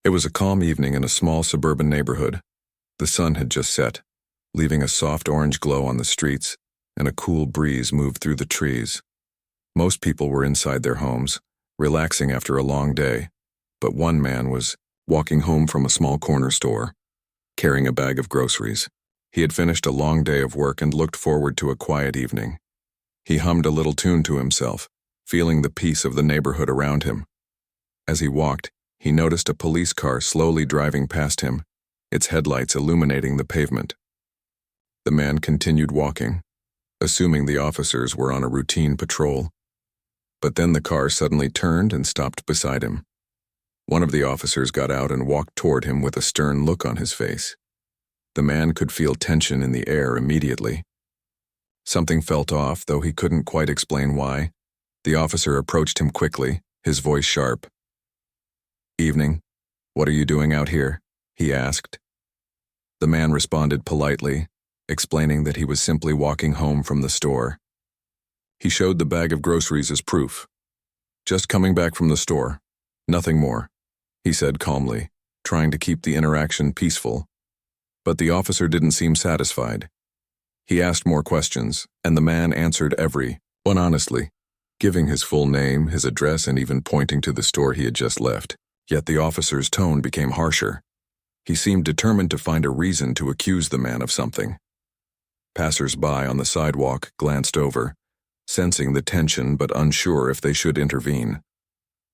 It was a calm evening in a small suburban neighborhood. The sun had just set, leaving a soft orange glow on the streets, and a cool breeze moved through the trees. Most people were inside their homes, relaxing after a long day, but one man was walking home from a small corner store, carrying a bag of groceries. He had finished a long day of work and looked forward to a quiet evening. He hummed a little tune to himself, feeling the peace of the neighborhood around him. As he walked, he noticed a police car slowly driving past him, its headlights illuminating the pavement. The man continued walking, assuming the officers were on a routine patrol. But then the car suddenly turned and stopped beside him. One of the officers got out and walked toward him with a stern look on his face. The man could feel tension in the air immediately. Something felt off, though he couldn't quite explain why. The officer approached him quickly, his voice sharp. "Evening. What are you doing out here?" he asked. The man responded politely, explaining that he was simply walking home from the store. He showed the bag of groceries as proof. "Just coming back from the store. Nothing more," he said calmly, trying to keep the interaction peaceful. But the officer didn't seem satisfied. He asked more questions, and the man answered every one honestly, giving his full name, his address, and even pointing to the store he had just left. Yet the officer's tone became harsher. He seemed determined to find a reason to accuse the man of something. Passers-by on the sidewalk glanced over, sensing the tension but unsure if they should intervene.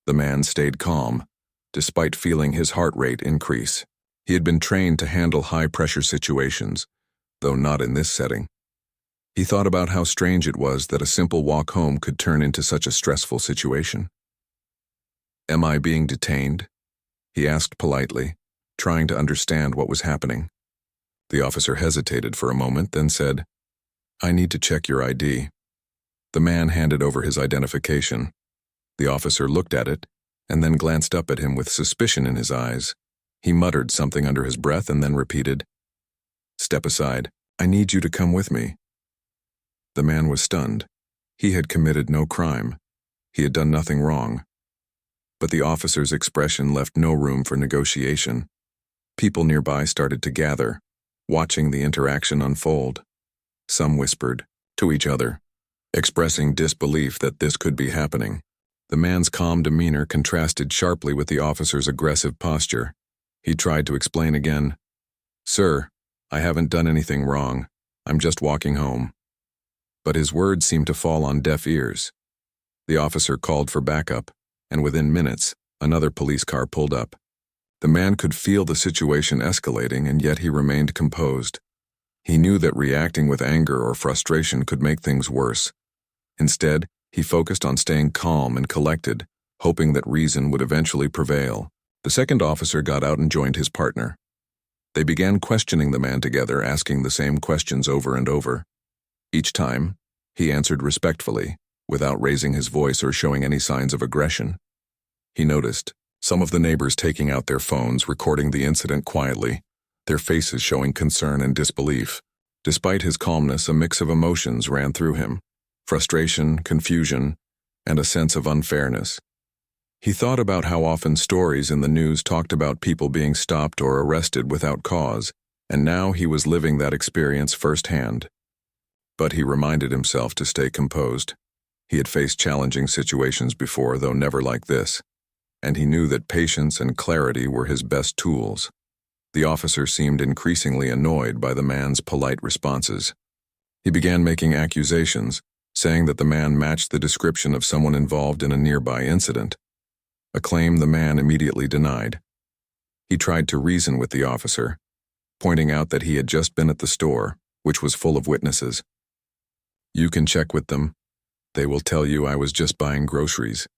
The man stayed calm, despite feeling his heart rate increase. He had been trained to handle high-pressure situations, though not in this setting. He thought about how strange it was that a simple walk home could turn into such a stressful situation. "Am I being detained?" he asked politely, trying to understand what was happening. The officer hesitated for a moment, then said, "I need to check your ID." The man handed over his identification. The officer looked at it, and then glanced up at him with suspicion in his eyes. He muttered something under his breath and then repeated, "Step aside. I need you to come with me." The man was stunned. He had committed no crime. He had done nothing wrong. But the officer's expression left no room for negotiation. People nearby started to gather, watching the interaction unfold. Some whispered to each other, expressing disbelief that this could be happening. The man's calm demeanor contrasted sharply with the officer's aggressive posture. He tried to explain again, "Sir, I haven't done anything wrong. I'm just walking home." But his words seemed to fall on deaf ears. The officer called for backup, and within minutes, another police car pulled up. The man could feel the situation escalating, and yet he remained composed. He knew that reacting with anger or frustration could make things worse. Instead, he focused on staying calm and collected, hoping that reason would eventually prevail. The second officer got out and joined his partner. They began questioning the man together, asking the same questions over and over. Each time, he answered respectfully, without raising his voice or showing any signs of aggression. He noticed some of the neighbors taking out their phones, recording the incident quietly, their faces showing concern and disbelief. Despite his calmness, a mix of emotions ran through him: frustration, confusion, and a sense of unfairness. He thought about how often stories in the news talked about people being stopped or arrested without cause, and now he was living that experience firsthand. But he reminded himself to stay composed. He had faced challenging situations before, though never like this, and he knew that patience and clarity were his best tools. The officer seemed increasingly annoyed by the man's polite responses. He began making accusations, saying that the man matched the description of someone involved in a nearby incident, a claim the man immediately denied. He tried to reason with the officer, pointing out that he had just been at the store, which was full of witnesses. "You can check with them. They will tell you I was just buying groceries,"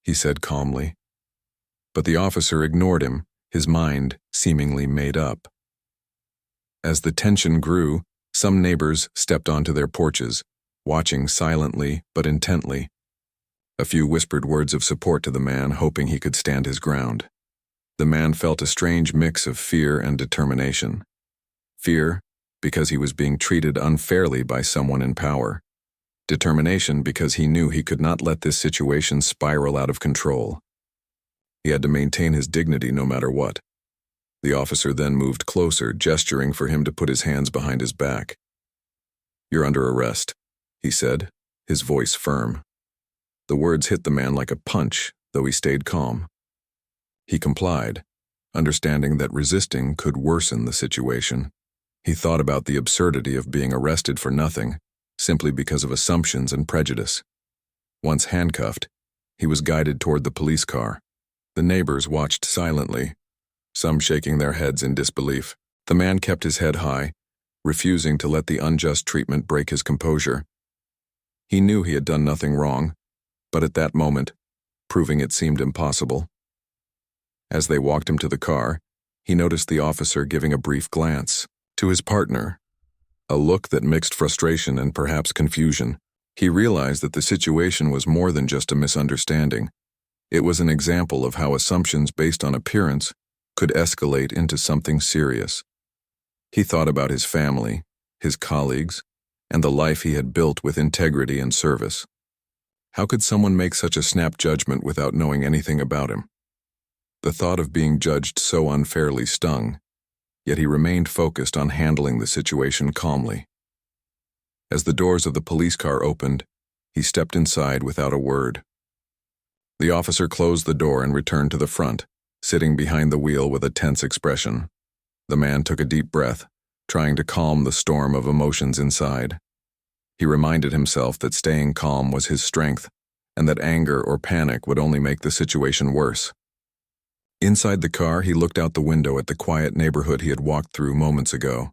he said calmly. But the officer ignored him, his mind seemingly made up. As the tension grew, some neighbors stepped onto their porches, watching silently but intently. A few whispered words of support to the man, hoping he could stand his ground. The man felt a strange mix of fear and determination. Fear, because he was being treated unfairly by someone in power. Determination, because he knew he could not let this situation spiral out of control. He had to maintain his dignity no matter what. The officer then moved closer, gesturing for him to put his hands behind his back. "You're under arrest," he said, his voice firm. The words hit the man like a punch, though he stayed calm. He complied, understanding that resisting could worsen the situation. He thought about the absurdity of being arrested for nothing, simply because of assumptions and prejudice. Once handcuffed, he was guided toward the police car. The neighbors watched silently, some shaking their heads in disbelief. The man kept his head high, refusing to let the unjust treatment break his composure. He knew he had done nothing wrong, but at that moment, proving it seemed impossible. As they walked him to the car, he noticed the officer giving a brief glance to his partner, a look that mixed frustration and perhaps confusion. He realized that the situation was more than just a misunderstanding. It was an example of how assumptions based on appearance could escalate into something serious. He thought about his family, his colleagues, and the life he had built with integrity and service. How could someone make such a snap judgment without knowing anything about him? The thought of being judged so unfairly stung, yet he remained focused on handling the situation calmly. As the doors of the police car opened, he stepped inside without a word. The officer closed the door and returned to the front, sitting behind the wheel with a tense expression. The man took a deep breath, trying to calm the storm of emotions inside. He reminded himself that staying calm was his strength, and that anger or panic would only make the situation worse. Inside the car, he looked out the window at the quiet neighborhood he had walked through moments ago.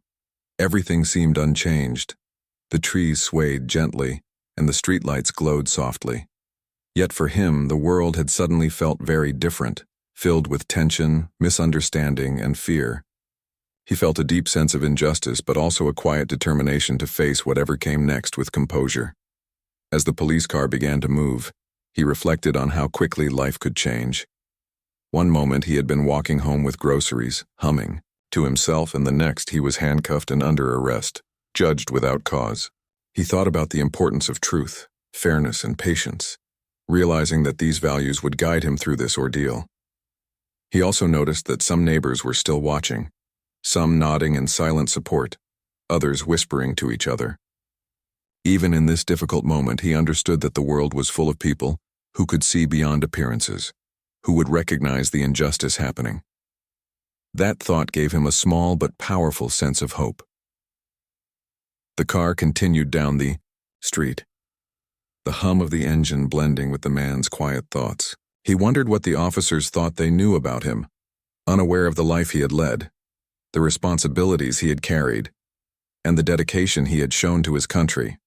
Everything seemed unchanged. The trees swayed gently, and the streetlights glowed softly. Yet for him, the world had suddenly felt very different, filled with tension, misunderstanding, and fear. He felt a deep sense of injustice, but also a quiet determination to face whatever came next with composure. As the police car began to move, he reflected on how quickly life could change. One moment he had been walking home with groceries, humming to himself, and the next he was handcuffed and under arrest, judged without cause. He thought about the importance of truth, fairness, and patience, realizing that these values would guide him through this ordeal. He also noticed that some neighbors were still watching, some nodding in silent support, others whispering to each other. Even in this difficult moment, he understood that the world was full of people who could see beyond appearances, who would recognize the injustice happening. That thought gave him a small but powerful sense of hope. The car continued down the street, the hum of the engine blending with the man's quiet thoughts. He wondered what the officers thought they knew about him, unaware of the life he had led, the responsibilities he had carried, and the dedication he had shown to his country.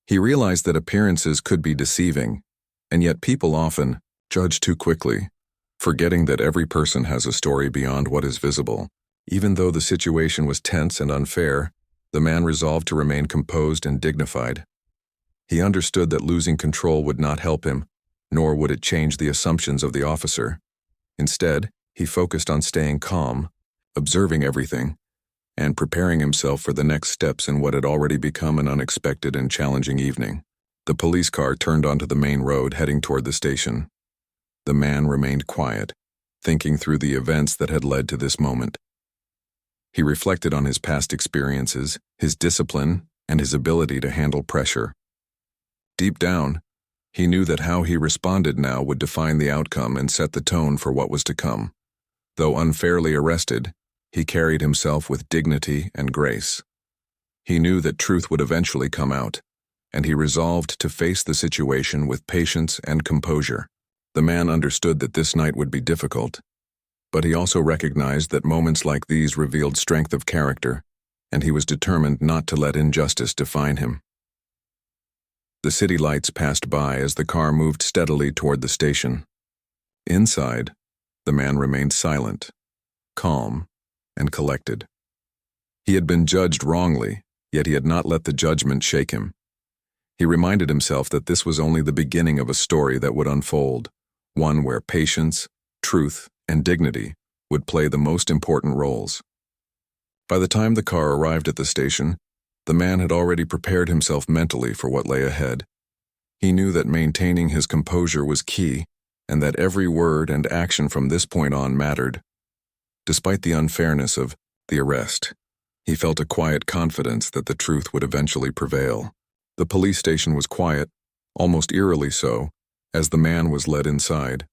He realized that appearances could be deceiving, and yet people often judge too quickly, forgetting that every person has a story beyond what is visible. Even though the situation was tense and unfair, the man resolved to remain composed and dignified. He understood that losing control would not help him, nor would it change the assumptions of the officer. Instead, he focused on staying calm, observing everything, and preparing himself for the next steps in what had already become an unexpected and challenging evening. The police car turned onto the main road, heading toward the station. The man remained quiet, thinking through the events that had led to this moment. He reflected on his past experiences, his discipline, and his ability to handle pressure. Deep down, he knew that how he responded now would define the outcome and set the tone for what was to come. Though unfairly arrested, he carried himself with dignity and grace. He knew that truth would eventually come out, and he resolved to face the situation with patience and composure. The man understood that this night would be difficult, but he also recognized that moments like these revealed strength of character, and he was determined not to let injustice define him. The city lights passed by as the car moved steadily toward the station. Inside, the man remained silent, calm, and collected. He had been judged wrongly, yet he had not let the judgment shake him. He reminded himself that this was only the beginning of a story that would unfold, one where patience, truth, and dignity would play the most important roles. By the time the car arrived at the station, the man had already prepared himself mentally for what lay ahead. He knew that maintaining his composure was key, and that every word and action from this point on mattered. Despite the unfairness of the arrest, he felt a quiet confidence that the truth would eventually prevail. The police station was quiet, almost eerily so, as the man was led inside.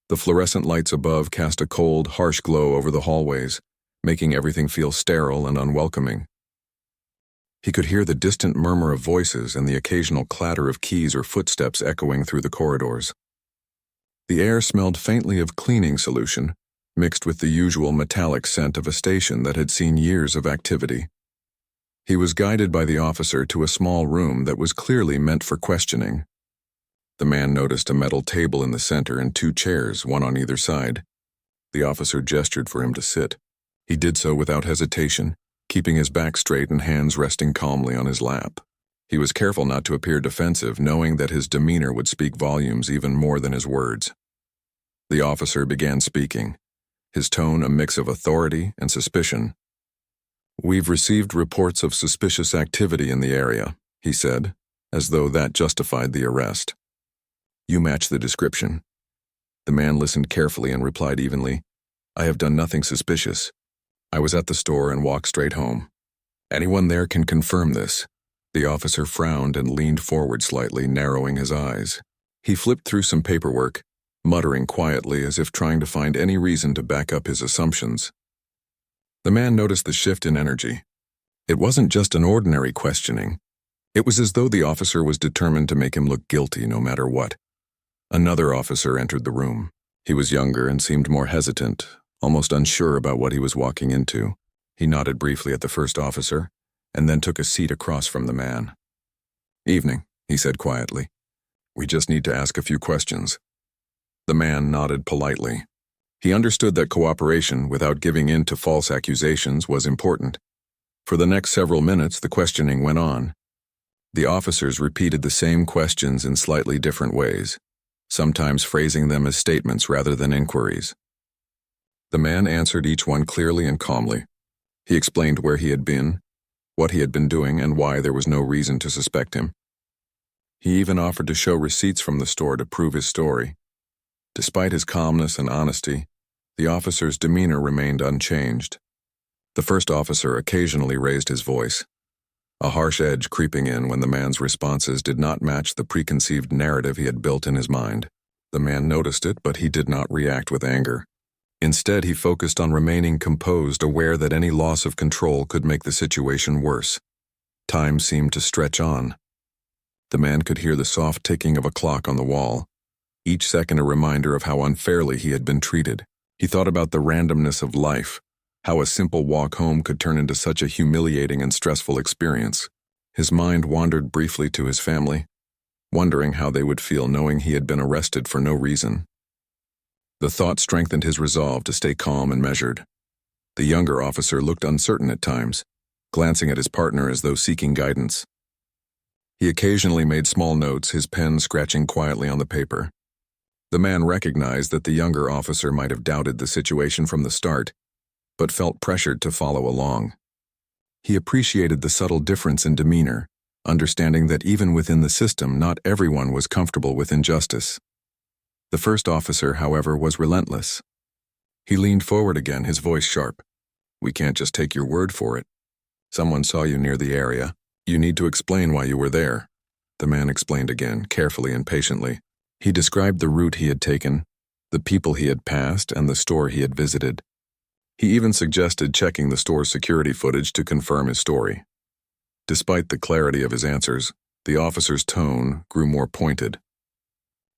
The fluorescent lights above cast a cold, harsh glow over the hallways, making everything feel sterile and unwelcoming. He could hear the distant murmur of voices and the occasional clatter of keys or footsteps echoing through the corridors. The air smelled faintly of cleaning solution, mixed with the usual metallic scent of a station that had seen years of activity. He was guided by the officer to a small room that was clearly meant for questioning. The man noticed a metal table in the center and 2 chairs, one on either side. The officer gestured for him to sit. He did so without hesitation, keeping his back straight and hands resting calmly on his lap. He was careful not to appear defensive, knowing that his demeanor would speak volumes even more than his words. The officer began speaking, his tone a mix of authority and suspicion. "We've received reports of suspicious activity in the area," he said, as though that justified the arrest. "You match the description." The man listened carefully and replied evenly, "I have done nothing suspicious. I was at the store and walked straight home. Anyone there can confirm this." The officer frowned and leaned forward slightly, narrowing his eyes. He flipped through some paperwork, muttering quietly as if trying to find any reason to back up his assumptions. The man noticed the shift in energy. It wasn't just an ordinary questioning. It was as though the officer was determined to make him look guilty no matter what. Another officer entered the room. He was younger and seemed more hesitant, almost unsure about what he was walking into. He nodded briefly at the first officer, and then took a seat across from the man. "Evening," he said quietly. "We just need to ask a few questions." The man nodded politely. He understood that cooperation, without giving in to false accusations, was important. For the next several minutes, the questioning went on. The officers repeated the same questions in slightly different ways, sometimes phrasing them as statements rather than inquiries. The man answered each one clearly and calmly. He explained where he had been, what he had been doing, and why there was no reason to suspect him. He even offered to show receipts from the store to prove his story. Despite his calmness and honesty, the officer's demeanor remained unchanged. The first officer occasionally raised his voice, a harsh edge creeping in when the man's responses did not match the preconceived narrative he had built in his mind. The man noticed it, but he did not react with anger. Instead, he focused on remaining composed, aware that any loss of control could make the situation worse. Time seemed to stretch on. The man could hear the soft ticking of a clock on the wall, each second a reminder of how unfairly he had been treated. He thought about the randomness of life, how a simple walk home could turn into such a humiliating and stressful experience. His mind wandered briefly to his family, wondering how they would feel knowing he had been arrested for no reason. The thought strengthened his resolve to stay calm and measured. The younger officer looked uncertain at times, glancing at his partner as though seeking guidance. He occasionally made small notes, his pen scratching quietly on the paper. The man recognized that the younger officer might have doubted the situation from the start, but felt pressured to follow along. He appreciated the subtle difference in demeanor, understanding that even within the system, not everyone was comfortable with injustice. The first officer, however, was relentless. He leaned forward again, his voice sharp. "We can't just take your word for it. Someone saw you near the area. You need to explain why you were there." The man explained again, carefully and patiently. He described the route he had taken, the people he had passed, and the store he had visited. He even suggested checking the store's security footage to confirm his story. Despite the clarity of his answers, the officer's tone grew more pointed.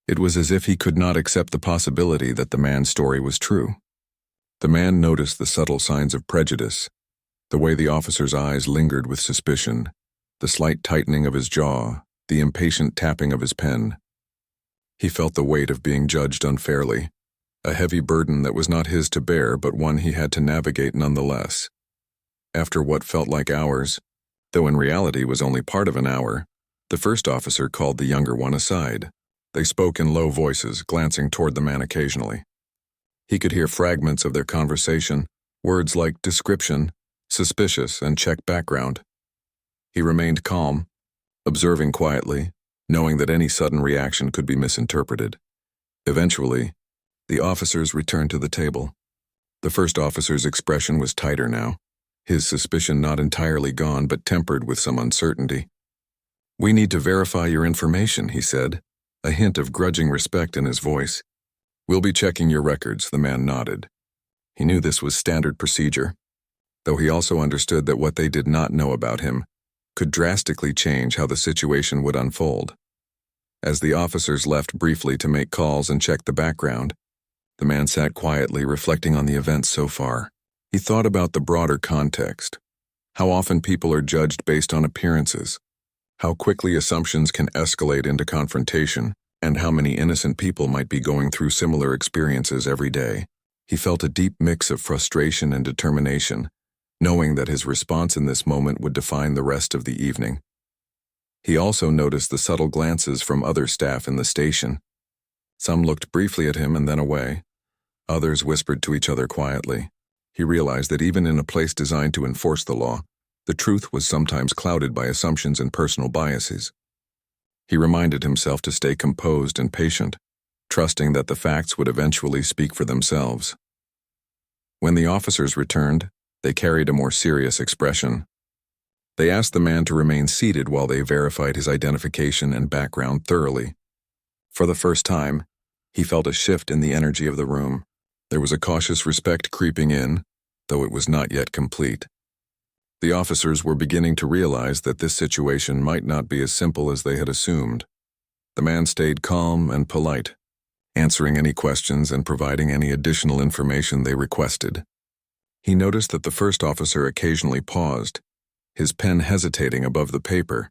It was as if he could not accept the possibility that the man's story was true. The man noticed the subtle signs of prejudice, the way the officer's eyes lingered with suspicion, the slight tightening of his jaw, the impatient tapping of his pen. He felt the weight of being judged unfairly, a heavy burden that was not his to bear, but one he had to navigate nonetheless. After what felt like hours, though in reality was only part of an hour, the first officer called the younger one aside. They spoke in low voices, glancing toward the man occasionally. He could hear fragments of their conversation, words like description, suspicious, and check background. He remained calm, observing quietly, knowing that any sudden reaction could be misinterpreted. Eventually, the officers returned to the table. The first officer's expression was tighter now, his suspicion not entirely gone but tempered with some uncertainty. "We need to verify your information," he said, a hint of grudging respect in his voice. "We'll be checking your records," the man nodded. He knew this was standard procedure, though he also understood that what they did not know about him could drastically change how the situation would unfold. As the officers left briefly to make calls and check the background, the man sat quietly reflecting on the events so far. He thought about the broader context, how often people are judged based on appearances, how quickly assumptions can escalate into confrontation, and how many innocent people might be going through similar experiences every day. He felt a deep mix of frustration and determination, knowing that his response in this moment would define the rest of the evening. He also noticed the subtle glances from other staff in the station. Some looked briefly at him and then away. Others whispered to each other quietly. He realized that even in a place designed to enforce the law, the truth was sometimes clouded by assumptions and personal biases. He reminded himself to stay composed and patient, trusting that the facts would eventually speak for themselves. When the officers returned, they carried a more serious expression. They asked the man to remain seated while they verified his identification and background thoroughly. For the first time, he felt a shift in the energy of the room. There was a cautious respect creeping in, though it was not yet complete. The officers were beginning to realize that this situation might not be as simple as they had assumed. The man stayed calm and polite, answering any questions and providing any additional information they requested. He noticed that the first officer occasionally paused, his pen hesitating above the paper,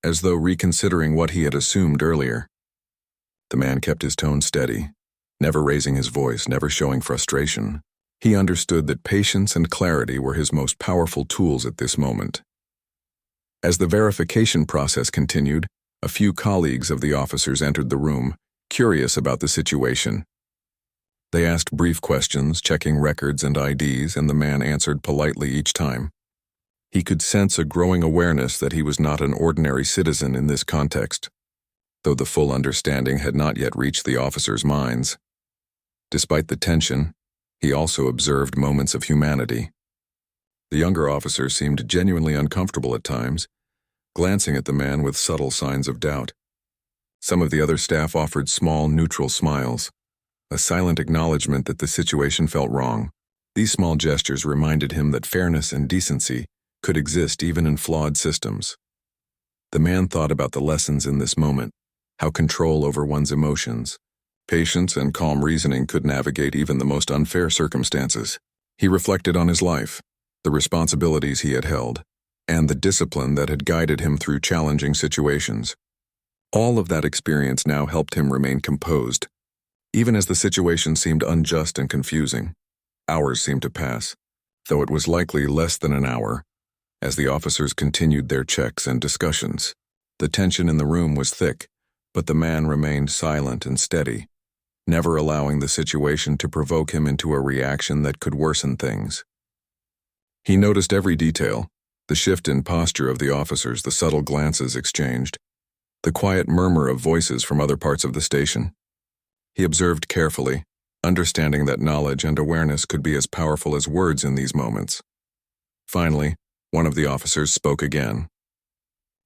as though reconsidering what he had assumed earlier. The man kept his tone steady, never raising his voice, never showing frustration. He understood that patience and clarity were his most powerful tools at this moment. As the verification process continued, a few colleagues of the officers entered the room, curious about the situation. They asked brief questions, checking records and IDs, and the man answered politely each time. He could sense a growing awareness that he was not an ordinary citizen in this context, though the full understanding had not yet reached the officers' minds. Despite the tension, he also observed moments of humanity. The younger officer seemed genuinely uncomfortable at times, glancing at the man with subtle signs of doubt. Some of the other staff offered small, neutral smiles, a silent acknowledgement that the situation felt wrong. These small gestures reminded him that fairness and decency could exist even in flawed systems. The man thought about the lessons in this moment, how control over one's emotions, patience and calm reasoning could navigate even the most unfair circumstances. He reflected on his life, the responsibilities he had held, and the discipline that had guided him through challenging situations. All of that experience now helped him remain composed, even as the situation seemed unjust and confusing. Hours seemed to pass, though it was likely less than an hour, as the officers continued their checks and discussions. The tension in the room was thick, but the man remained silent and steady, never allowing the situation to provoke him into a reaction that could worsen things. He noticed every detail, the shift in posture of the officers, the subtle glances exchanged, the quiet murmur of voices from other parts of the station. He observed carefully, understanding that knowledge and awareness could be as powerful as words in these moments. Finally, one of the officers spoke again.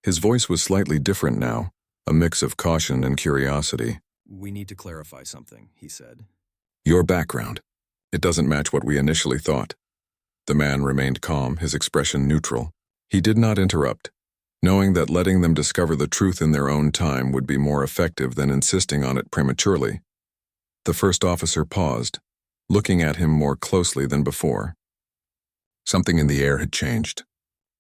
His voice was slightly different now, a mix of caution and curiosity. "We need to clarify something," he said. "Your background. It doesn't match what we initially thought." The man remained calm, his expression neutral. He did not interrupt, knowing that letting them discover the truth in their own time would be more effective than insisting on it prematurely. The first officer paused, looking at him more closely than before. Something in the air had changed.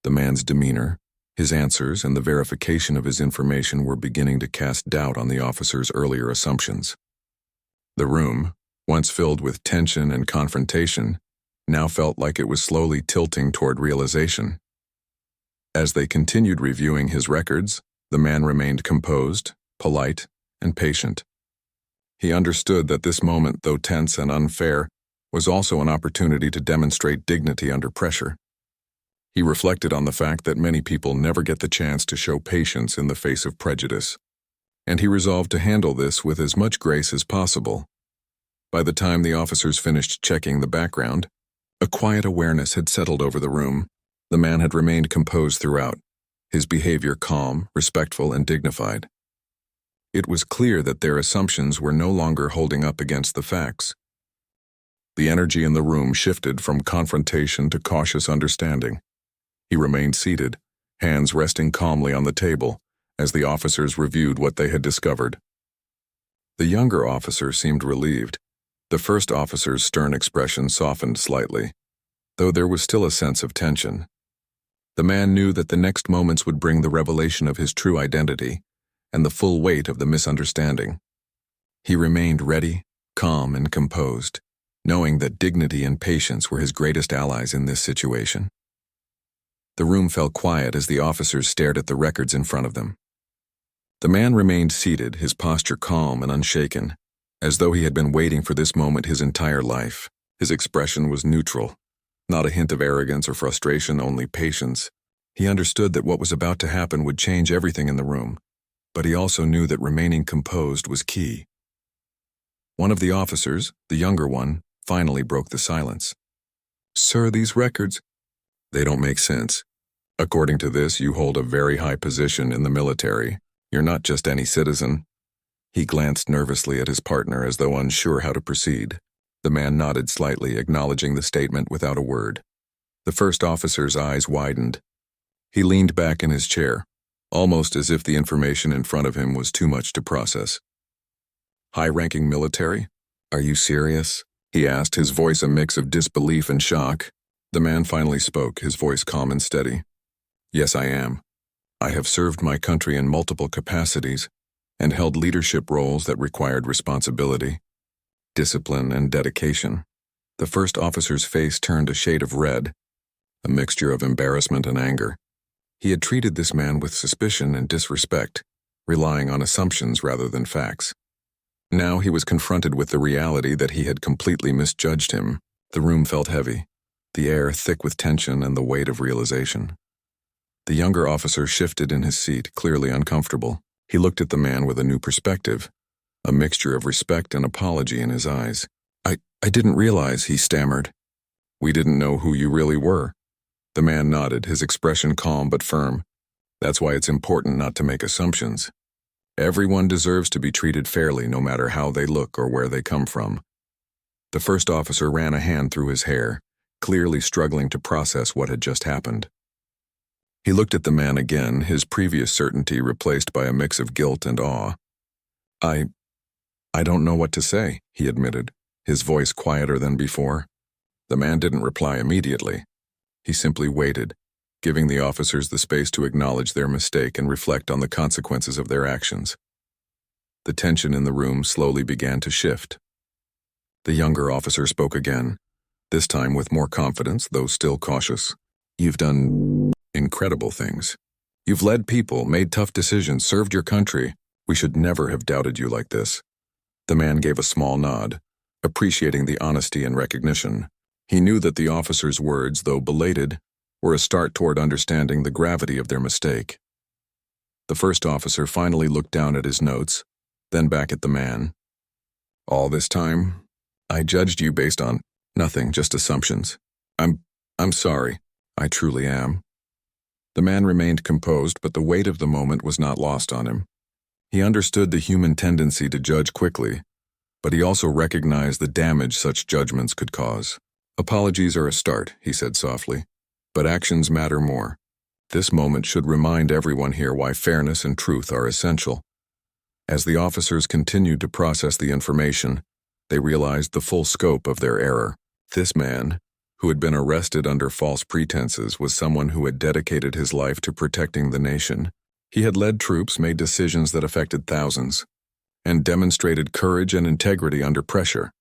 The man's demeanor, his answers, and the verification of his information were beginning to cast doubt on the officer's earlier assumptions. The room, once filled with tension and confrontation, now felt like it was slowly tilting toward realization. As they continued reviewing his records, the man remained composed, polite, and patient. He understood that this moment, though tense and unfair, was also an opportunity to demonstrate dignity under pressure. He reflected on the fact that many people never get the chance to show patience in the face of prejudice, and he resolved to handle this with as much grace as possible. By the time the officers finished checking the background, a quiet awareness had settled over the room. The man had remained composed throughout, his behavior calm, respectful, and dignified. It was clear that their assumptions were no longer holding up against the facts. The energy in the room shifted from confrontation to cautious understanding. He remained seated, hands resting calmly on the table, as the officers reviewed what they had discovered. The younger officer seemed relieved. The first officer's stern expression softened slightly, though there was still a sense of tension. The man knew that the next moments would bring the revelation of his true identity and the full weight of the misunderstanding. He remained ready, calm, and composed, knowing that dignity and patience were his greatest allies in this situation. The room fell quiet as the officers stared at the records in front of them. The man remained seated, his posture calm and unshaken, as though he had been waiting for this moment his entire life. His expression was neutral, not a hint of arrogance or frustration, only patience. He understood that what was about to happen would change everything in the room, but he also knew that remaining composed was key. One of the officers, the younger one, finally broke the silence. "Sir, these records, they don't make sense. According to this, you hold a very high position in the military. You're not just any citizen." He glanced nervously at his partner as though unsure how to proceed. The man nodded slightly, acknowledging the statement without a word. The first officer's eyes widened. He leaned back in his chair, almost as if the information in front of him was too much to process. "High-ranking military? Are you serious?" he asked, his voice a mix of disbelief and shock. The man finally spoke, his voice calm and steady. "Yes, I am. I have served my country in multiple capacities and held leadership roles that required responsibility, discipline, and dedication." The first officer's face turned a shade of red, a mixture of embarrassment and anger. He had treated this man with suspicion and disrespect, relying on assumptions rather than facts. Now he was confronted with the reality that he had completely misjudged him. The room felt heavy, the air thick with tension and the weight of realization. The younger officer shifted in his seat, clearly uncomfortable. He looked at the man with a new perspective, a mixture of respect and apology in his eyes. I didn't realize," he stammered. "We didn't know who you really were." The man nodded, his expression calm but firm. "That's why it's important not to make assumptions. Everyone deserves to be treated fairly, no matter how they look or where they come from." The first officer ran a hand through his hair, clearly struggling to process what had just happened. He looked at the man again, his previous certainty replaced by a mix of guilt and awe. I don't know what to say," he admitted, his voice quieter than before. The man didn't reply immediately. He simply waited, giving the officers the space to acknowledge their mistake and reflect on the consequences of their actions. The tension in the room slowly began to shift. The younger officer spoke again, this time with more confidence, though still cautious. "You've done incredible things. You've led people, made tough decisions, served your country. We should never have doubted you like this." The man gave a small nod, appreciating the honesty and recognition. He knew that the officer's words, though belated, were a start toward understanding the gravity of their mistake. The first officer finally looked down at his notes, then back at the man. "All this time, I judged you based on nothing, just assumptions. I'm sorry. I truly am." The man remained composed, but the weight of the moment was not lost on him. He understood the human tendency to judge quickly, but he also recognized the damage such judgments could cause. "Apologies are a start," he said softly, "but actions matter more. This moment should remind everyone here why fairness and truth are essential." As the officers continued to process the information, they realized the full scope of their error. This man, who had been arrested under false pretenses, was someone who had dedicated his life to protecting the nation. He had led troops, made decisions that affected thousands, and demonstrated courage and integrity under pressure,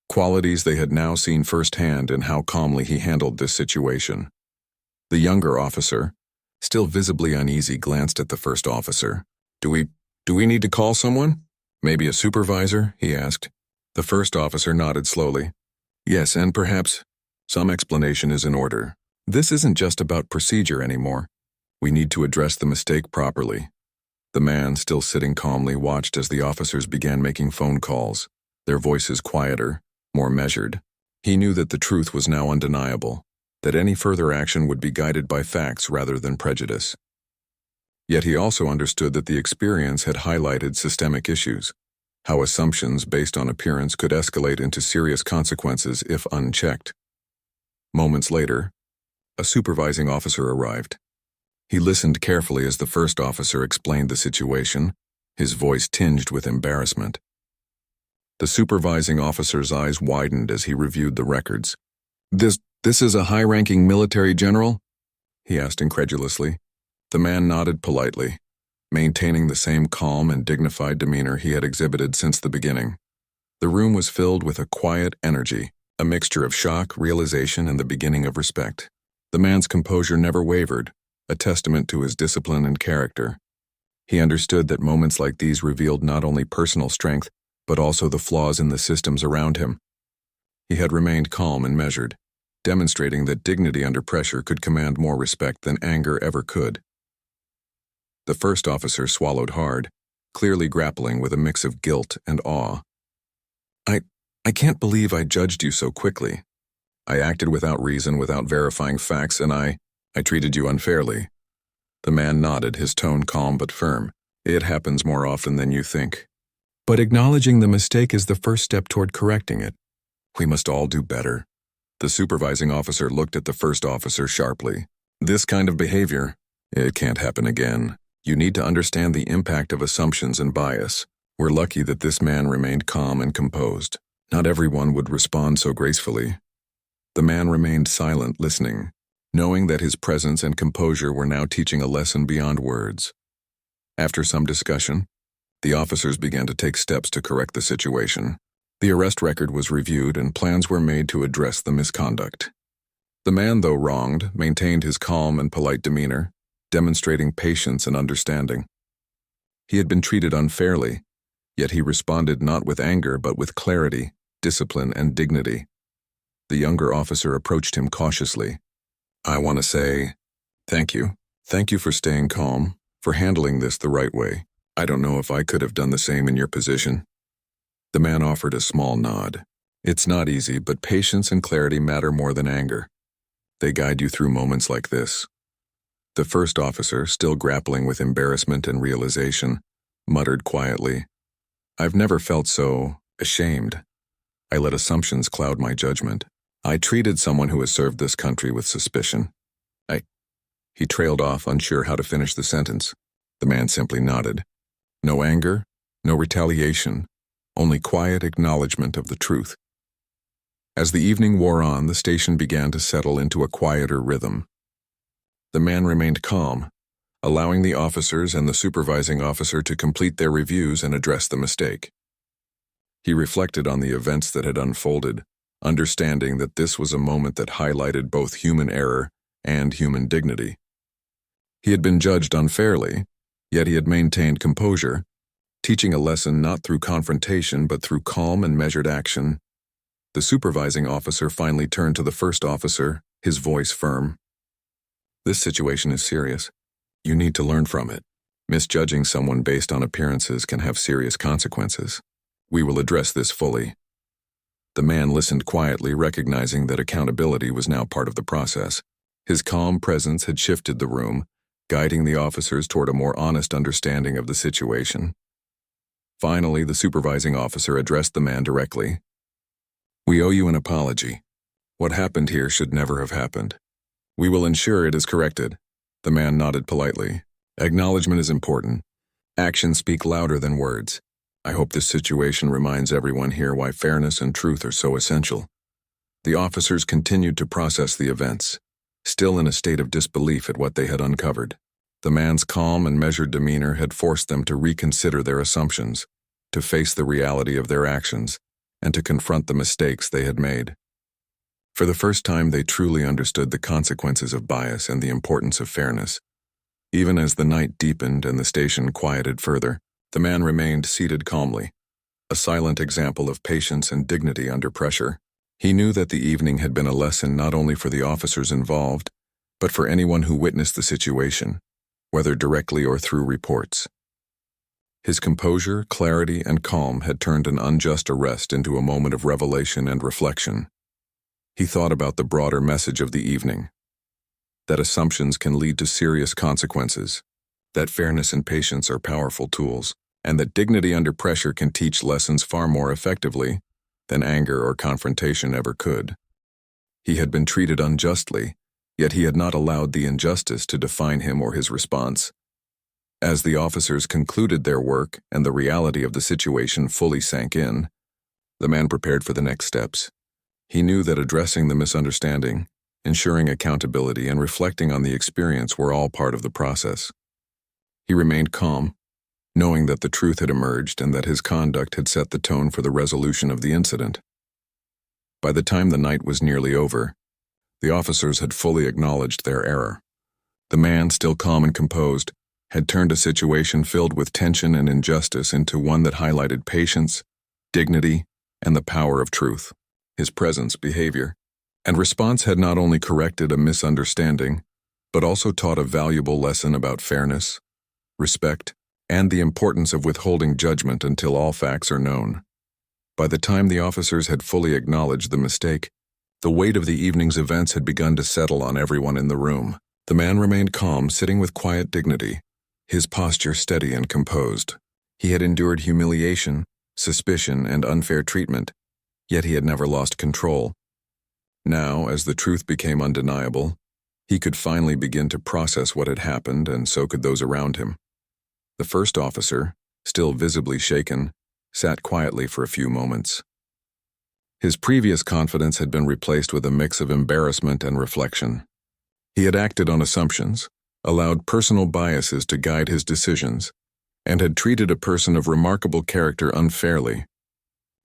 qualities they had now seen firsthand in how calmly he handled this situation. The younger officer, still visibly uneasy, glanced at the first officer. Do we need to call someone? Maybe a supervisor?" he asked. The first officer nodded slowly. "Yes, and perhaps some explanation is in order. This isn't just about procedure anymore. We need to address the mistake properly." The man, still sitting calmly, watched as the officers began making phone calls. their voices quieter, more measured. He knew that the truth was now undeniable, that any further action would be guided by facts rather than prejudice. Yet he also understood that the experience had highlighted systemic issues, how assumptions based on appearance could escalate into serious consequences if unchecked. Moments later, a supervising officer arrived. He listened carefully as the first officer explained the situation, his voice tinged with embarrassment. The supervising officer's eyes widened as he reviewed the records. This is a high-ranking military general?" he asked incredulously. The man nodded politely, maintaining the same calm and dignified demeanor he had exhibited since the beginning. The room was filled with a quiet energy, a mixture of shock, realization, and the beginning of respect. The man's composure never wavered, a testament to his discipline and character. He understood that moments like these revealed not only personal strength, but also the flaws in the systems around him. He had remained calm and measured, demonstrating that dignity under pressure could command more respect than anger ever could. The first officer swallowed hard, clearly grappling with a mix of guilt and awe. I can't believe I judged you so quickly. I acted without reason, without verifying facts, and I treated you unfairly." The man nodded, his tone calm but firm. "It happens more often than you think. But acknowledging the mistake is the first step toward correcting it. We must all do better." The supervising officer looked at the first officer sharply. "This kind of behavior, it can't happen again. You need to understand the impact of assumptions and bias. We're lucky that this man remained calm and composed. Not everyone would respond so gracefully." The man remained silent, listening, knowing that his presence and composure were now teaching a lesson beyond words. After some discussion, the officers began to take steps to correct the situation. The arrest record was reviewed and plans were made to address the misconduct. The man, though wronged, maintained his calm and polite demeanor, demonstrating patience and understanding. He had been treated unfairly, yet he responded not with anger but with clarity, discipline, and dignity. The younger officer approached him cautiously. "I want to say, thank you. Thank you for staying calm, for handling this the right way. I don't know if I could have done the same in your position." The man offered a small nod. "It's not easy, but patience and clarity matter more than anger. They guide you through moments like this." The first officer, still grappling with embarrassment and realization, muttered quietly, "I've never felt so ashamed. I let assumptions cloud my judgment. I treated someone who has served this country with suspicion. He trailed off, unsure how to finish the sentence. The man simply nodded. No anger, no retaliation, only quiet acknowledgement of the truth. As the evening wore on, the station began to settle into a quieter rhythm. The man remained calm, allowing the officers and the supervising officer to complete their reviews and address the mistake. He reflected on the events that had unfolded, understanding that this was a moment that highlighted both human error and human dignity. He had been judged unfairly, yet he had maintained composure, teaching a lesson not through confrontation but through calm and measured action. The supervising officer finally turned to the first officer, his voice firm. "This situation is serious. You need to learn from it. Misjudging someone based on appearances can have serious consequences. We will address this fully." The man listened quietly, recognizing that accountability was now part of the process. His calm presence had shifted the room, guiding the officers toward a more honest understanding of the situation. Finally, the supervising officer addressed the man directly. "We owe you an apology. What happened here should never have happened. We will ensure it is corrected." The man nodded politely. "Acknowledgement is important. Actions speak louder than words. I hope this situation reminds everyone here why fairness and truth are so essential." The officers continued to process the events, still in a state of disbelief at what they had uncovered. The man's calm and measured demeanor had forced them to reconsider their assumptions, to face the reality of their actions, and to confront the mistakes they had made. For the first time, they truly understood the consequences of bias and the importance of fairness. Even as the night deepened and the station quieted further, the man remained seated calmly, a silent example of patience and dignity under pressure. He knew that the evening had been a lesson not only for the officers involved, but for anyone who witnessed the situation, whether directly or through reports. His composure, clarity, and calm had turned an unjust arrest into a moment of revelation and reflection. He thought about the broader message of the evening, that assumptions can lead to serious consequences, that fairness and patience are powerful tools, and that dignity under pressure can teach lessons far more effectively than anger or confrontation ever could. He had been treated unjustly, yet he had not allowed the injustice to define him or his response. As the officers concluded their work and the reality of the situation fully sank in, the man prepared for the next steps. He knew that addressing the misunderstanding, ensuring accountability, and reflecting on the experience were all part of the process. He remained calm, knowing that the truth had emerged and that his conduct had set the tone for the resolution of the incident. By the time the night was nearly over, the officers had fully acknowledged their error. The man, still calm and composed, had turned a situation filled with tension and injustice into one that highlighted patience, dignity, and the power of truth. His presence, behavior, and response had not only corrected a misunderstanding, but also taught a valuable lesson about fairness, respect, and the importance of withholding judgment until all facts are known. By the time the officers had fully acknowledged the mistake, the weight of the evening's events had begun to settle on everyone in the room. The man remained calm, sitting with quiet dignity, his posture steady and composed. He had endured humiliation, suspicion, and unfair treatment, yet he had never lost control. Now, as the truth became undeniable, he could finally begin to process what had happened, and so could those around him. The first officer, still visibly shaken, sat quietly for a few moments. His previous confidence had been replaced with a mix of embarrassment and reflection. He had acted on assumptions, allowed personal biases to guide his decisions, and had treated a person of remarkable character unfairly.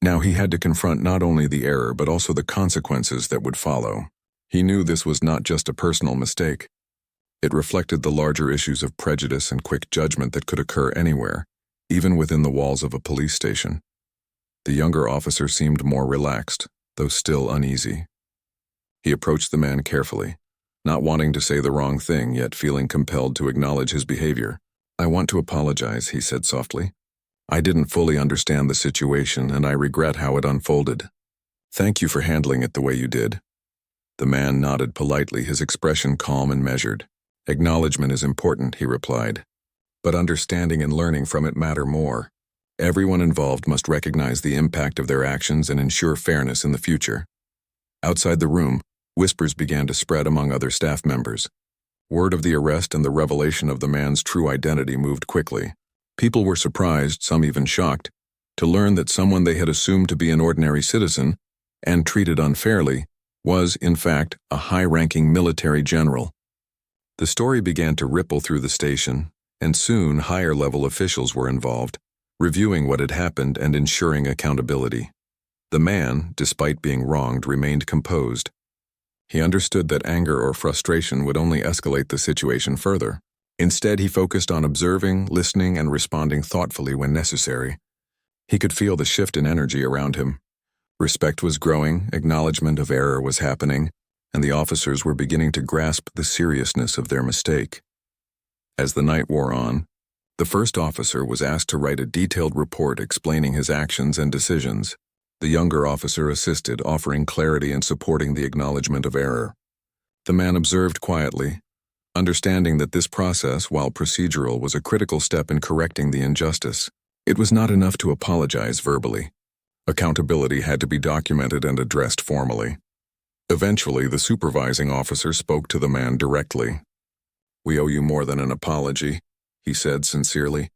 Now he had to confront not only the error but also the consequences that would follow. He knew this was not just a personal mistake. It reflected the larger issues of prejudice and quick judgment that could occur anywhere, even within the walls of a police station. The younger officer seemed more relaxed, though still uneasy. He approached the man carefully, not wanting to say the wrong thing, yet feeling compelled to acknowledge his behavior. "I want to apologize," he said softly. "I didn't fully understand the situation, and I regret how it unfolded. Thank you for handling it the way you did." The man nodded politely, his expression calm and measured. "Acknowledgement is important," he replied, "but understanding and learning from it matter more. Everyone involved must recognize the impact of their actions and ensure fairness in the future." Outside the room, whispers began to spread among other staff members. Word of the arrest and the revelation of the man's true identity moved quickly. People were surprised, some even shocked, to learn that someone they had assumed to be an ordinary citizen and treated unfairly was, in fact, a high-ranking military general. The story began to ripple through the station, and soon higher-level officials were involved, reviewing what had happened and ensuring accountability. The man, despite being wronged, remained composed. He understood that anger or frustration would only escalate the situation further. Instead, he focused on observing, listening, and responding thoughtfully when necessary. He could feel the shift in energy around him. Respect was growing, acknowledgement of error was happening, and the officers were beginning to grasp the seriousness of their mistake. As the night wore on, the first officer was asked to write a detailed report explaining his actions and decisions. The younger officer assisted, offering clarity and supporting the acknowledgement of error. The man observed quietly, understanding that this process, while procedural, was a critical step in correcting the injustice. It was not enough to apologize verbally. Accountability had to be documented and addressed formally. Eventually, the supervising officer spoke to the man directly. "We owe you more than an apology," he said sincerely.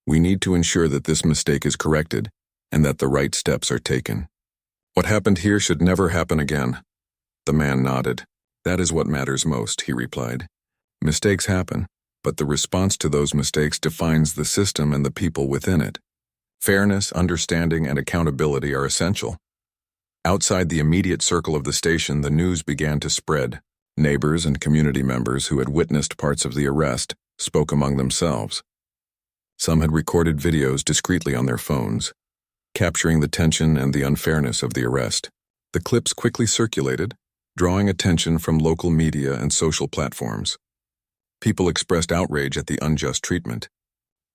"We need to ensure that this mistake is corrected and that the right steps are taken. What happened here should never happen again." The man nodded. "That is what matters most," he replied. "Mistakes happen, but the response to those mistakes defines the system and the people within it. Fairness, understanding, and accountability are essential." Outside the immediate circle of the station, the news began to spread. Neighbors and community members who had witnessed parts of the arrest spoke among themselves. Some had recorded videos discreetly on their phones, capturing the tension and the unfairness of the arrest. The clips quickly circulated, drawing attention from local media and social platforms. People expressed outrage at the unjust treatment.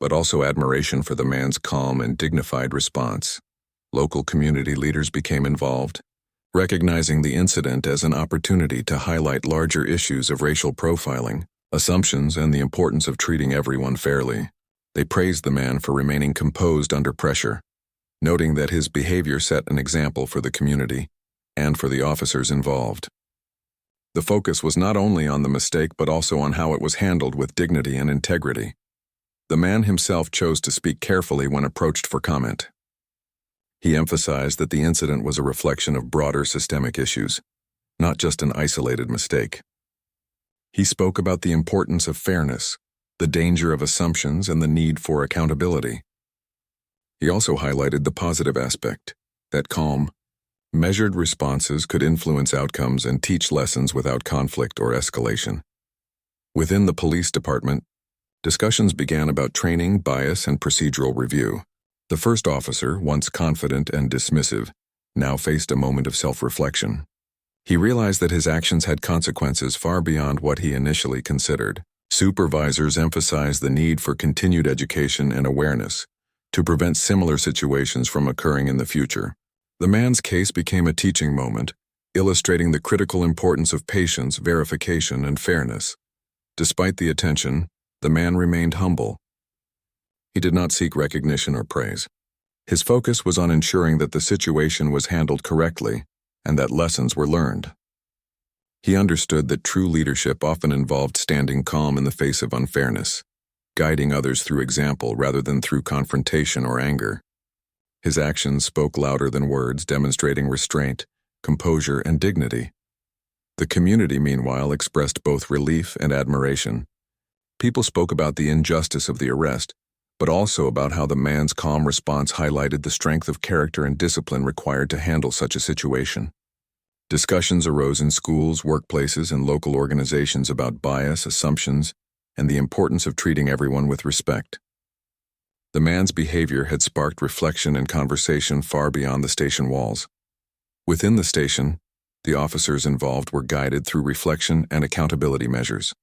but also admiration for the man's calm and dignified response. Local community leaders became involved, recognizing the incident as an opportunity to highlight larger issues of racial profiling, assumptions, and the importance of treating everyone fairly. They praised the man for remaining composed under pressure, noting that his behavior set an example for the community and for the officers involved. The focus was not only on the mistake but also on how it was handled with dignity and integrity. The man himself chose to speak carefully when approached for comment. He emphasized that the incident was a reflection of broader systemic issues, not just an isolated mistake. He spoke about the importance of fairness, the danger of assumptions, and the need for accountability. He also highlighted the positive aspect, that calm, measured responses could influence outcomes and teach lessons without conflict or escalation. Within the police department, discussions began about training, bias, and procedural review. The first officer, once confident and dismissive, now faced a moment of self-reflection. He realized that his actions had consequences far beyond what he initially considered. Supervisors emphasized the need for continued education and awareness to prevent similar situations from occurring in the future. The man's case became a teaching moment, illustrating the critical importance of patience, verification, and fairness. Despite the attention, the man remained humble. He did not seek recognition or praise. His focus was on ensuring that the situation was handled correctly and that lessons were learned. He understood that true leadership often involved standing calm in the face of unfairness, guiding others through example rather than through confrontation or anger. His actions spoke louder than words, demonstrating restraint, composure, and dignity. The community, meanwhile, expressed both relief and admiration. People spoke about the injustice of the arrest, but also about how the man's calm response highlighted the strength of character and discipline required to handle such a situation. Discussions arose in schools, workplaces, and local organizations about bias, assumptions, and the importance of treating everyone with respect. The man's behavior had sparked reflection and conversation far beyond the station walls. Within the station, the officers involved were guided through reflection and accountability measures.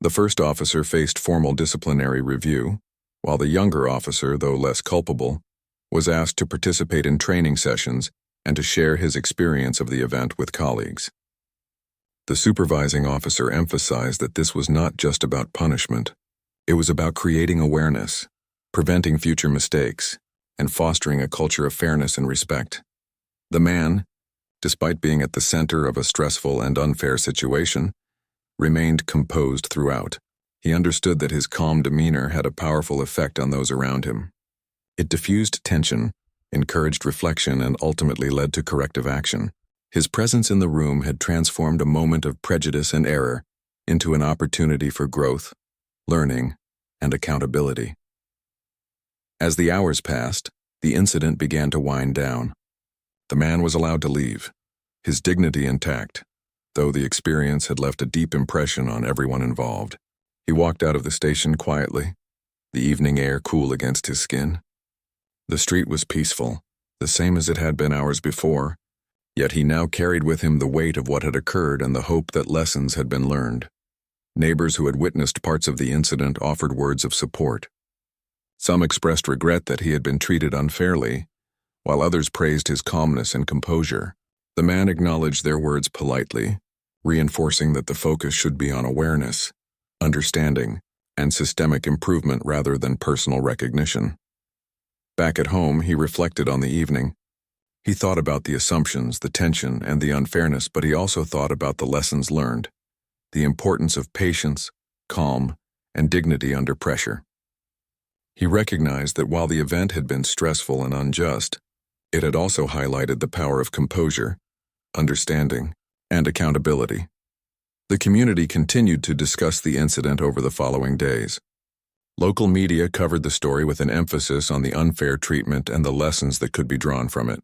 The first officer faced formal disciplinary review, while the younger officer, though less culpable, was asked to participate in training sessions and to share his experience of the event with colleagues. The supervising officer emphasized that this was not just about punishment. It was about creating awareness, preventing future mistakes, and fostering a culture of fairness and respect. The man, despite being at the center of a stressful and unfair situation, remained composed throughout. He understood that his calm demeanor had a powerful effect on those around him. It diffused tension, encouraged reflection, and ultimately led to corrective action. His presence in the room had transformed a moment of prejudice and error into an opportunity for growth, learning, and accountability. As the hours passed, the incident began to wind down. The man was allowed to leave, his dignity intact, though the experience had left a deep impression on everyone involved. He walked out of the station quietly, the evening air cool against his skin. The street was peaceful, the same as it had been hours before, yet he now carried with him the weight of what had occurred and the hope that lessons had been learned. Neighbors who had witnessed parts of the incident offered words of support. Some expressed regret that he had been treated unfairly, while others praised his calmness and composure. The man acknowledged their words politely, reinforcing that the focus should be on awareness, understanding, and systemic improvement rather than personal recognition. Back at home, he reflected on the evening. He thought about the assumptions, the tension, and the unfairness, but he also thought about the lessons learned, the importance of patience, calm, and dignity under pressure. He recognized that while the event had been stressful and unjust, it had also highlighted the power of composure, understanding, and accountability. The community continued to discuss the incident over the following days. Local media covered the story with an emphasis on the unfair treatment and the lessons that could be drawn from it.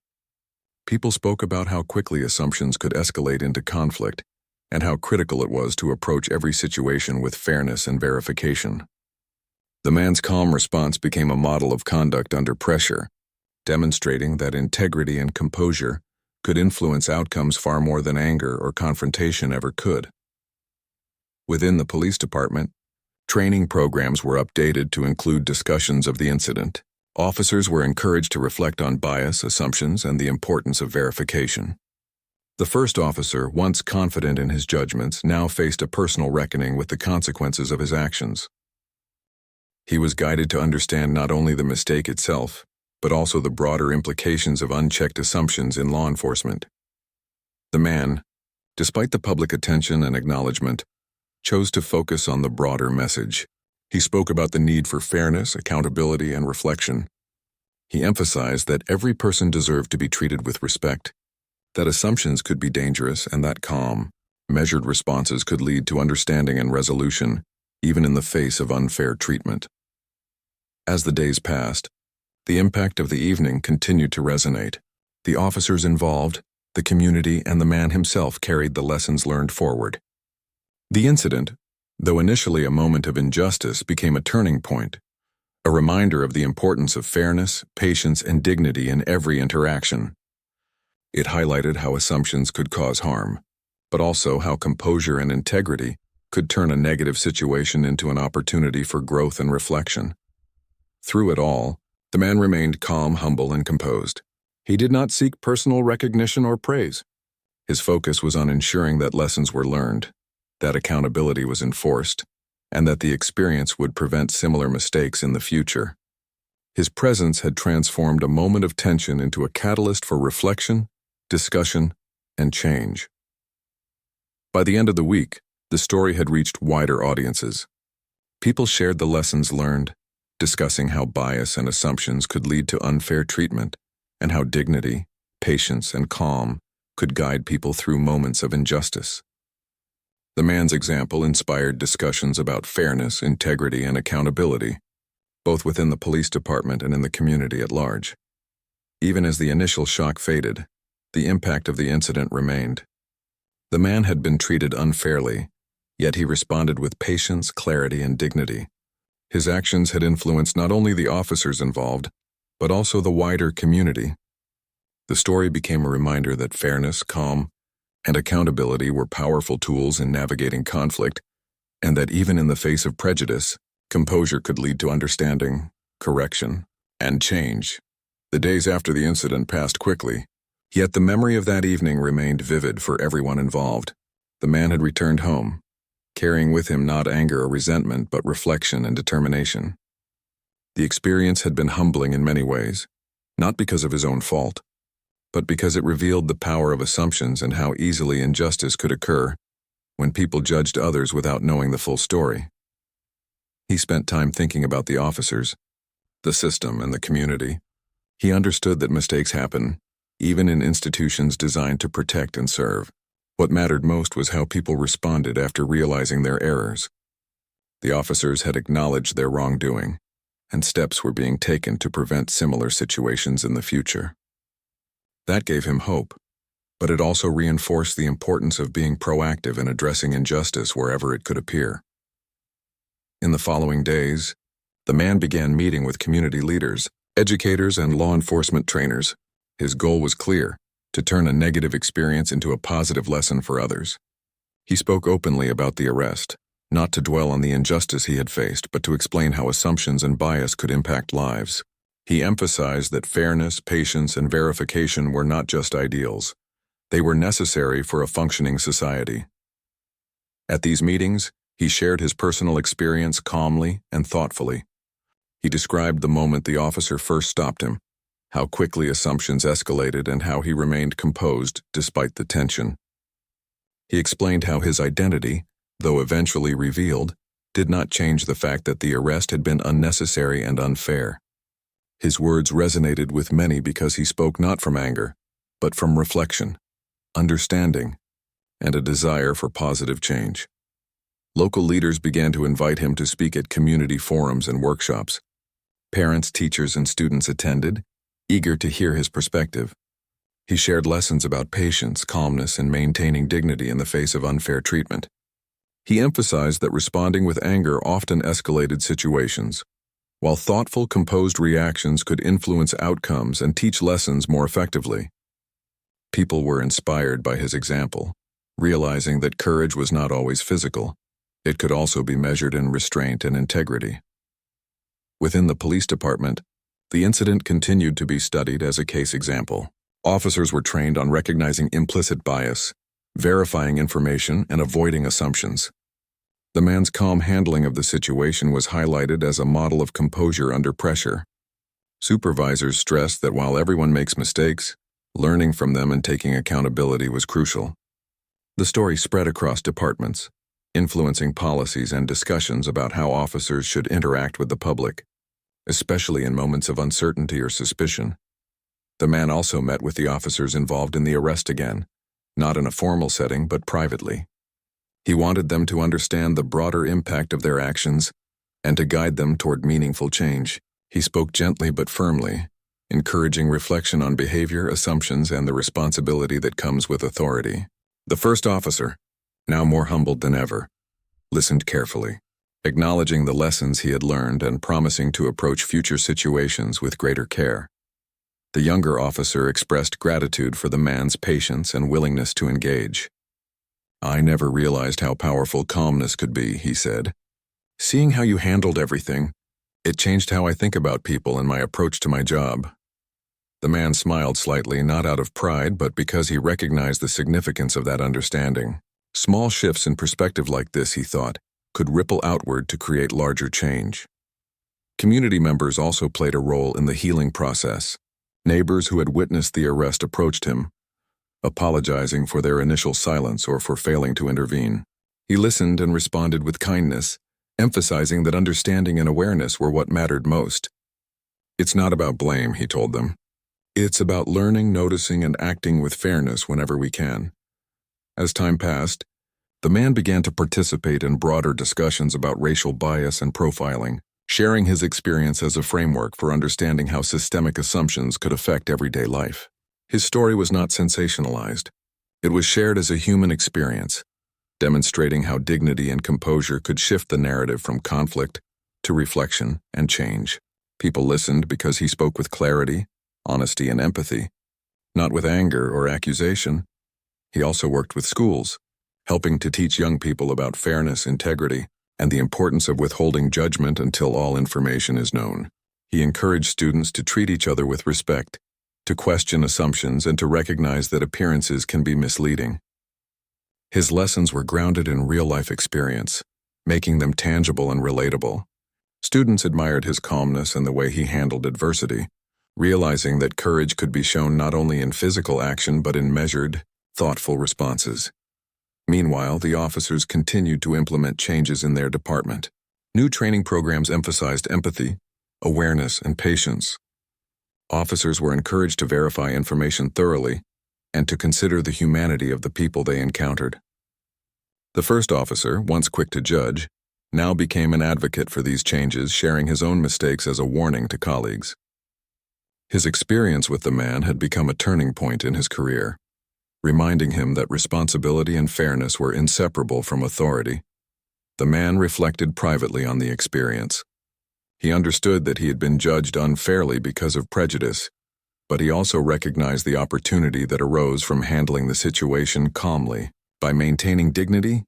People spoke about how quickly assumptions could escalate into conflict and how critical it was to approach every situation with fairness and verification. The man's calm response became a model of conduct under pressure, demonstrating that integrity and composure could influence outcomes far more than anger or confrontation ever could. Within the police department, Training programs were updated to include discussions of the incident. Officers were encouraged to reflect on bias, assumptions, and the importance of verification. The first officer, once confident in his judgments, now faced a personal reckoning with the consequences of his actions. He was guided to understand not only the mistake itself, but also the broader implications of unchecked assumptions in law enforcement. The man, despite the public attention and acknowledgement, chose to focus on the broader message. He spoke about the need for fairness, accountability, and reflection. He emphasized that every person deserved to be treated with respect, that assumptions could be dangerous, and that calm, measured responses could lead to understanding and resolution, even in the face of unfair treatment. As the days passed, the impact of the evening continued to resonate. The officers involved, the community, and the man himself carried the lessons learned forward. The incident, though initially a moment of injustice, became a turning point, a reminder of the importance of fairness, patience, and dignity in every interaction. It highlighted how assumptions could cause harm, but also how composure and integrity could turn a negative situation into an opportunity for growth and reflection. Through it all, the man remained calm, humble, and composed. He did not seek personal recognition or praise. His focus was on ensuring that lessons were learned, that accountability was enforced, and that the experience would prevent similar mistakes in the future. His presence had transformed a moment of tension into a catalyst for reflection, discussion, and change. By the end of the week, the story had reached wider audiences. People shared the lessons learned, discussing how bias and assumptions could lead to unfair treatment, and how dignity, patience, and calm could guide people through moments of injustice. The man's example inspired discussions about fairness, integrity, and accountability, both within the police department and in the community at large. Even as the initial shock faded, the impact of the incident remained. The man had been treated unfairly, yet he responded with patience, clarity, and dignity. His actions had influenced not only the officers involved, but also the wider community. The story became a reminder that fairness, calm, and accountability were powerful tools in navigating conflict, and that even in the face of prejudice, composure could lead to understanding, correction, and change. The days after the incident passed quickly, yet the memory of that evening remained vivid for everyone involved. The man had returned home, carrying with him not anger or resentment, but reflection and determination. The experience had been humbling in many ways, not because of his own fault, but because it revealed the power of assumptions and how easily injustice could occur when people judged others without knowing the full story. He spent time thinking about the officers, the system, and the community. He understood that mistakes happen, even in institutions designed to protect and serve. What mattered most was how people responded after realizing their errors. The officers had acknowledged their wrongdoing, and steps were being taken to prevent similar situations in the future. That gave him hope, but it also reinforced the importance of being proactive in addressing injustice wherever it could appear. In the following days, the man began meeting with community leaders, educators, and law enforcement trainers. His goal was clear: to turn a negative experience into a positive lesson for others. He spoke openly about the arrest, not to dwell on the injustice he had faced, but to explain how assumptions and bias could impact lives. He emphasized that fairness, patience, and verification were not just ideals. They were necessary for a functioning society. At these meetings, he shared his personal experience calmly and thoughtfully. He described the moment the officer first stopped him, how quickly assumptions escalated, and how he remained composed despite the tension. He explained how his identity, though eventually revealed, did not change the fact that the arrest had been unnecessary and unfair. His words resonated with many because he spoke not from anger, but from reflection, understanding, and a desire for positive change. Local leaders began to invite him to speak at community forums and workshops. Parents, teachers, and students attended, eager to hear his perspective. He shared lessons about patience, calmness, and maintaining dignity in the face of unfair treatment. He emphasized that responding with anger often escalated situations, while thoughtful, composed reactions could influence outcomes and teach lessons more effectively. People were inspired by his example, realizing that courage was not always physical. It could also be measured in restraint and integrity. Within the police department, the incident continued to be studied as a case example. Officers were trained on recognizing implicit bias, verifying information, and avoiding assumptions. The man's calm handling of the situation was highlighted as a model of composure under pressure. Supervisors stressed that while everyone makes mistakes, learning from them and taking accountability was crucial. The story spread across departments, influencing policies and discussions about how officers should interact with the public, especially in moments of uncertainty or suspicion. The man also met with the officers involved in the arrest again, not in a formal setting but privately. He wanted them to understand the broader impact of their actions and to guide them toward meaningful change. He spoke gently but firmly, encouraging reflection on behavior, assumptions, and the responsibility that comes with authority. The first officer, now more humbled than ever, listened carefully, acknowledging the lessons he had learned and promising to approach future situations with greater care. The younger officer expressed gratitude for the man's patience and willingness to engage. "I never realized how powerful calmness could be," he said. "Seeing how you handled everything, it changed how I think about people and my approach to my job." The man smiled slightly, not out of pride, but because he recognized the significance of that understanding. Small shifts in perspective like this, he thought, could ripple outward to create larger change. Community members also played a role in the healing process. Neighbors who had witnessed the arrest approached him, apologizing for their initial silence or for failing to intervene. He listened and responded with kindness, emphasizing that understanding and awareness were what mattered most. "It's not about blame," he told them. "It's about learning, noticing, and acting with fairness whenever we can." As time passed, the man began to participate in broader discussions about racial bias and profiling, sharing his experience as a framework for understanding how systemic assumptions could affect everyday life. His story was not sensationalized. It was shared as a human experience, demonstrating how dignity and composure could shift the narrative from conflict to reflection and change. People listened because he spoke with clarity, honesty, and empathy, not with anger or accusation. He also worked with schools, helping to teach young people about fairness, integrity, and the importance of withholding judgment until all information is known. He encouraged students to treat each other with respect, to question assumptions, and to recognize that appearances can be misleading. His lessons were grounded in real-life experience, making them tangible and relatable. Students admired his calmness and the way he handled adversity, realizing that courage could be shown not only in physical action but in measured, thoughtful responses. Meanwhile, the officers continued to implement changes in their department. New training programs emphasized empathy, awareness, and patience. Officers were encouraged to verify information thoroughly and to consider the humanity of the people they encountered. The first officer, once quick to judge, now became an advocate for these changes, sharing his own mistakes as a warning to colleagues. His experience with the man had become a turning point in his career, reminding him that responsibility and fairness were inseparable from authority. The man reflected privately on the experience. He understood that he had been judged unfairly because of prejudice, but he also recognized the opportunity that arose from handling the situation calmly. By maintaining dignity,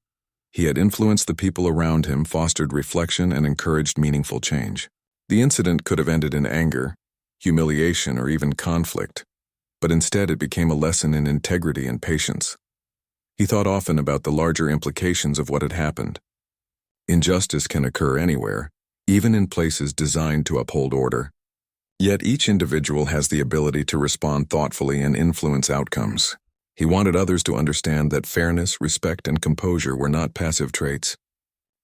he had influenced the people around him, fostered reflection, and encouraged meaningful change. The incident could have ended in anger, humiliation, or even conflict, but instead it became a lesson in integrity and patience. He thought often about the larger implications of what had happened. Injustice can occur anywhere, even in places designed to uphold order. Yet each individual has the ability to respond thoughtfully and influence outcomes. He wanted others to understand that fairness, respect, and composure were not passive traits.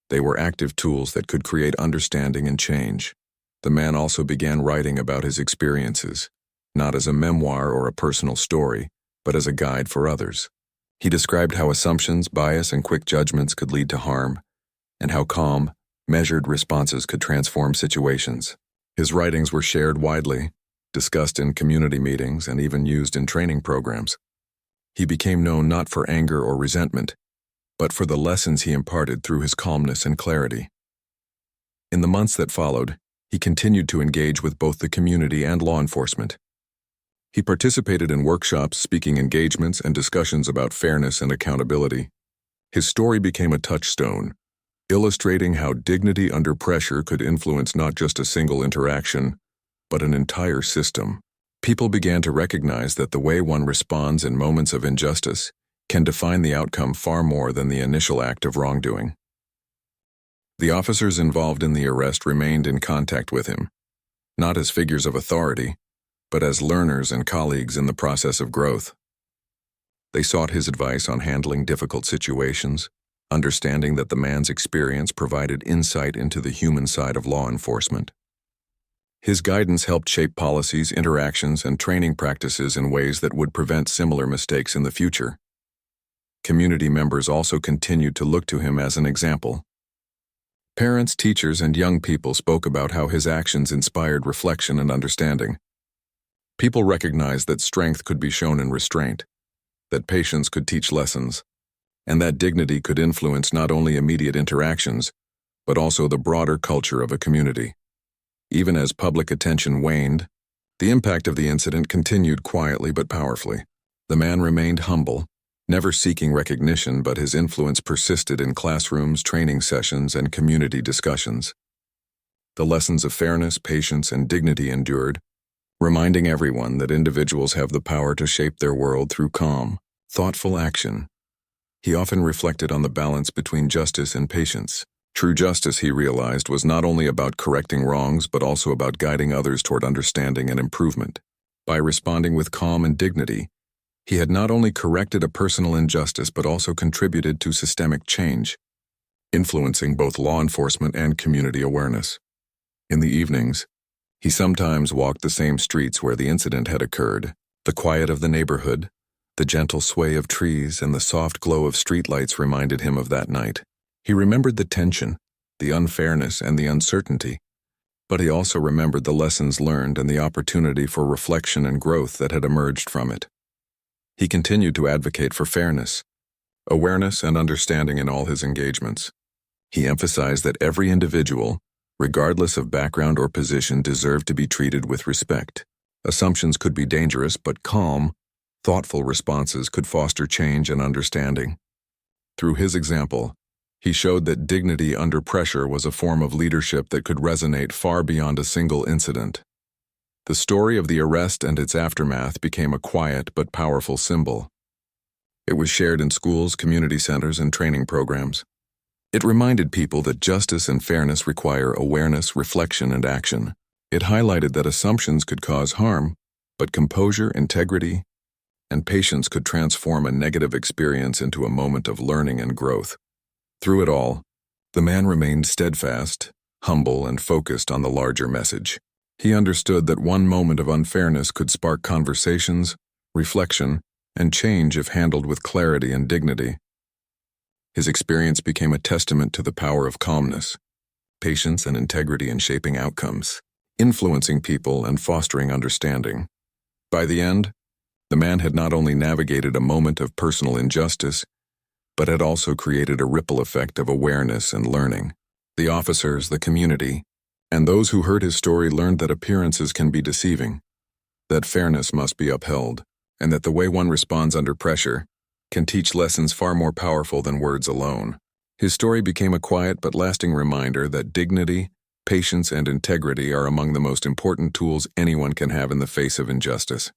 They were active tools that could create understanding and change. The man also began writing about his experiences, not as a memoir or a personal story, but as a guide for others. He described how assumptions, bias, and quick judgments could lead to harm, and how calm, measured responses could transform situations. His writings were shared widely, discussed in community meetings, and even used in training programs. He became known not for anger or resentment, but for the lessons he imparted through his calmness and clarity. In the months that followed, he continued to engage with both the community and law enforcement. He participated in workshops, speaking engagements, and discussions about fairness and accountability. His story became a touchstone, illustrating how dignity under pressure could influence not just a single interaction, but an entire system. People began to recognize that the way one responds in moments of injustice can define the outcome far more than the initial act of wrongdoing. The officers involved in the arrest remained in contact with him, not as figures of authority, but as learners and colleagues in the process of growth. They sought his advice on handling difficult situations, understanding that the man's experience provided insight into the human side of law enforcement. His guidance helped shape policies, interactions, and training practices in ways that would prevent similar mistakes in the future. Community members also continued to look to him as an example. Parents, teachers, and young people spoke about how his actions inspired reflection and understanding. People recognized that strength could be shown in restraint, that patience could teach lessons, and that dignity could influence not only immediate interactions, but also the broader culture of a community. Even as public attention waned, the impact of the incident continued quietly but powerfully. The man remained humble, never seeking recognition, but his influence persisted in classrooms, training sessions, and community discussions. The lessons of fairness, patience, and dignity endured, reminding everyone that individuals have the power to shape their world through calm, thoughtful action. He often reflected on the balance between justice and patience. True justice, he realized, was not only about correcting wrongs but also about guiding others toward understanding and improvement. By responding with calm and dignity, he had not only corrected a personal injustice but also contributed to systemic change, influencing both law enforcement and community awareness. In the evenings, he sometimes walked the same streets where the incident had occurred. The quiet of the neighborhood, the gentle sway of trees, and the soft glow of streetlights reminded him of that night. He remembered the tension, the unfairness, and the uncertainty, but he also remembered the lessons learned and the opportunity for reflection and growth that had emerged from it. He continued to advocate for fairness, awareness, and understanding in all his engagements. He emphasized that every individual, regardless of background or position, deserved to be treated with respect. Assumptions could be dangerous, but calm, thoughtful responses could foster change and understanding. Through his example, he showed that dignity under pressure was a form of leadership that could resonate far beyond a single incident. The story of the arrest and its aftermath became a quiet but powerful symbol. It was shared in schools, community centers, and training programs. It reminded people that justice and fairness require awareness, reflection, and action. It highlighted that assumptions could cause harm, but composure, integrity, and patience could transform a negative experience into a moment of learning and growth. Through it all, the man remained steadfast, humble, and focused on the larger message. He understood that one moment of unfairness could spark conversations, reflection, and change if handled with clarity and dignity. His experience became a testament to the power of calmness, patience, and integrity in shaping outcomes, influencing people and fostering understanding. By the end, the man had not only navigated a moment of personal injustice, but had also created a ripple effect of awareness and learning. The officers, the community, and those who heard his story learned that appearances can be deceiving, that fairness must be upheld, and that the way one responds under pressure can teach lessons far more powerful than words alone. His story became a quiet but lasting reminder that dignity, patience, and integrity are among the most important tools anyone can have in the face of injustice.